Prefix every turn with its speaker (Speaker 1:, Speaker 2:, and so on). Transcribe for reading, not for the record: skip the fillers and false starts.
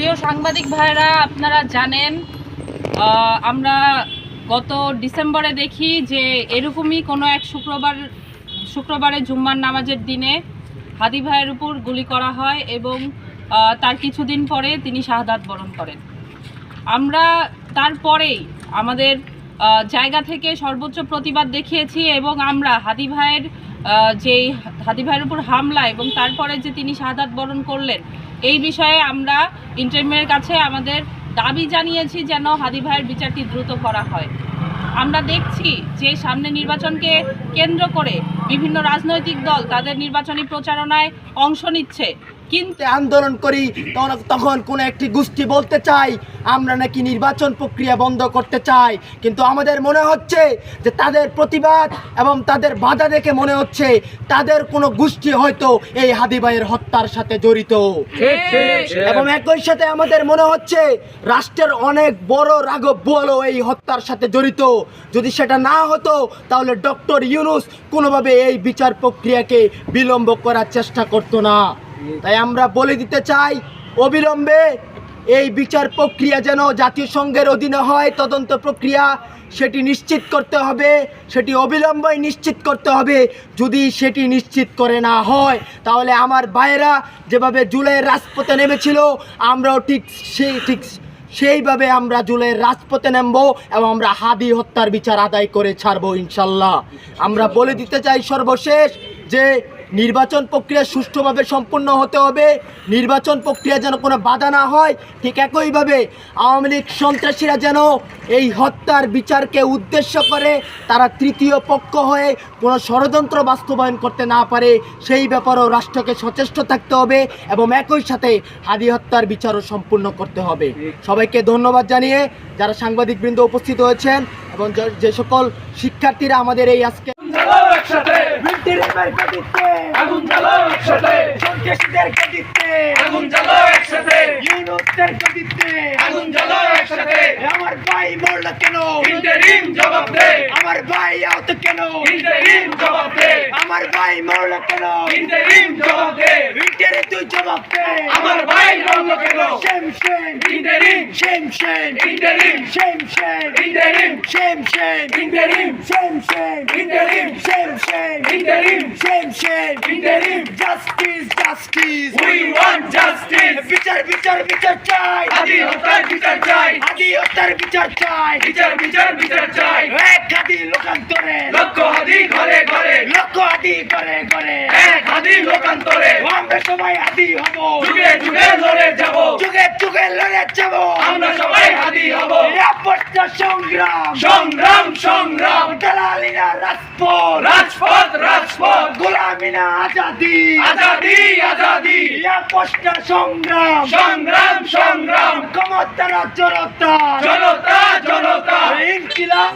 Speaker 1: প্রিয় সাংবাদিক ভাইরা, আপনারা জানেন আমরা গত ডিসেম্বরে দেখি যে এরকমই কোনো এক শুক্রবারে জুম্মার নামাজের দিনে হাদি ভাইয়ের উপর গুলি করা হয় এবং তার কিছুদিন পরে তিনি শাহাদাত বরণ করেন। আমরা তারপরেই আমাদের জায়গা থেকে সর্বোচ্চ প্রতিবাদ দেখিয়েছি এবং আমরা হাদি ভাইয়ের উপর হামলা এবং তারপরে যে তিনি শাহাদাত বরণ করলেন এই বিষয়ে আমরা ইন্টারিমের কাছে আমাদের দাবি জানিয়েছি যেন হাদি ভাইয়ের বিচারটি দ্রুত করা হয়। আমরা দেখছি যে সামনে নির্বাচনকে কেন্দ্র করে বিভিন্ন রাজনৈতিক দল তাদের নির্বাচনী প্রচারণায় অংশ নিচ্ছে,
Speaker 2: কিন্তু আন্দোলন করি তখন কোনো একটি গোষ্ঠী বলতে চাই আমরা নাকি নির্বাচন প্রক্রিয়া বন্ধ করতে চাই, কিন্তু আমাদের মনে হচ্ছে যে তাদের প্রতিবাদ এবং তাদের বাধা দেখে মনে হচ্ছে তাদের কোনো গোষ্ঠী হয়তো এই হাদি ভাইয়ের হত্যার সাথে জড়িত এবং একই সাথে আমাদের মনে হচ্ছে রাষ্ট্রের অনেক বড় রাঘব বোয়ালও এই হত্যার সাথে জড়িত। যদি সেটা না হতো তাহলে ডক্টর ইউনূস কোনোভাবে এই বিচার প্রক্রিয়াকে বিলম্ব করার চেষ্টা করতো না। তাই আমরা বলে দিতে চাই অবিলম্বে এই বিচার প্রক্রিয়া যেন জাতিসংঘের অধীনে হয়, তদন্ত প্রক্রিয়া সেটি নিশ্চিত করতে হবে, সেটি অবিলম্বে নিশ্চিত করতে হবে। যদি সেটি নিশ্চিত করে না হয় তাহলে আমার ভাইয়েরা যেভাবে জুলাইয়ের রাজপথে নেমেছিল আমরাও ঠিক সেইভাবে আমরা জুলাইয়ের রাজপথে নামব এবং আমরা হাদি হত্যার বিচার আদায় করে ছাড়বো ইনশাল্লাহ। আমরা বলে দিতে চাই সর্বশেষ যে নির্বাচন প্রক্রিয়া সুষ্ঠুভাবে সম্পন্ন হতে হবে, নির্বাচন প্রক্রিয়া যেন কোনো বাধা না হয়। ঠিক একইভাবে আওয়ামী লীগ সন্ত্রাসীরা যেন এই হত্যার বিচারকে উদ্দেশ্য করে তারা তৃতীয় পক্ষ হয়ে কোনো ষড়যন্ত্র বাস্তবায়ন করতে না পারে সেই ব্যাপারেও রাষ্ট্রকে সচেষ্ট থাকতে হবে এবং একই সাথে হাদি হত্যার বিচারও সম্পূর্ণ করতে হবে। সবাইকে ধন্যবাদ জানিয়ে যারা সাংবাদিকবৃন্দ উপস্থিত হয়েছেন এবং যে সকল শিক্ষার্থীরা আমাদের এই আজকে
Speaker 3: আগুন জ্বালাও একসাথে,
Speaker 2: সন্ত্রাসীদেরকে দিতে
Speaker 3: আগুন জ্বালাও একসাথে,
Speaker 2: ইউনূসদেরকে দিতে
Speaker 3: আগুন জ্বালাও একসাথে।
Speaker 2: আমার ভাই মরলো কেন?
Speaker 3: ইন্টারিম জবাব দে,
Speaker 2: আমার ভাই আহত কেন?
Speaker 3: ইন্টারিম জবাব দে,
Speaker 2: আমার ভাই মরলো কেন?
Speaker 3: ইন্টারিম জবাব দে,
Speaker 2: ইন্টারে তুই জবাব দে।
Speaker 3: আমার ভাই মরলো কেন?
Speaker 2: Shame shame
Speaker 3: interim,
Speaker 2: shame shame
Speaker 3: interim,
Speaker 2: shame shame
Speaker 3: interim,
Speaker 2: shame shame
Speaker 3: interim,
Speaker 2: shame shame
Speaker 3: interim,
Speaker 2: shame shame
Speaker 3: interim,
Speaker 2: shame shame
Speaker 3: interim.
Speaker 2: Justice justice
Speaker 3: We want justice.
Speaker 2: বিচার বিচার বিচার চাই,
Speaker 3: হাদি হত্যার বিচার চাই,
Speaker 2: হাদি হত্যার বিচার চাই।
Speaker 3: বিচার বিচার বিচার চাই।
Speaker 2: এক হাদি লোকান্তরে,
Speaker 3: লক্ষ হাদি ঘরে ঘরে,
Speaker 2: লক্ষ হাদি করে করে
Speaker 3: এক হাদি লোকান্তরে।
Speaker 2: আমরা সবাই হাদি হব,
Speaker 3: যুগে যুগে লড়ে যাব,
Speaker 2: যুগে যুগে লড়ে যাব।
Speaker 3: আমরা সবাই হাদি হব।
Speaker 2: নিরাপত্তা সংগ্রাম,
Speaker 3: সংগ্রাম সংগ্রাম,
Speaker 2: দালালিনা রাজপথ,
Speaker 3: রাজপথ রাজপথ,
Speaker 2: গোলামিনা আজাদি,
Speaker 3: আজাদি আজাদি,
Speaker 2: নিরাপত্তা সংগ্রাম,
Speaker 3: সংগ্রাম সংগ্রাম,
Speaker 2: ক্ষমতার জনতা,
Speaker 3: জনতা জনতা।
Speaker 2: ইনকিলাব।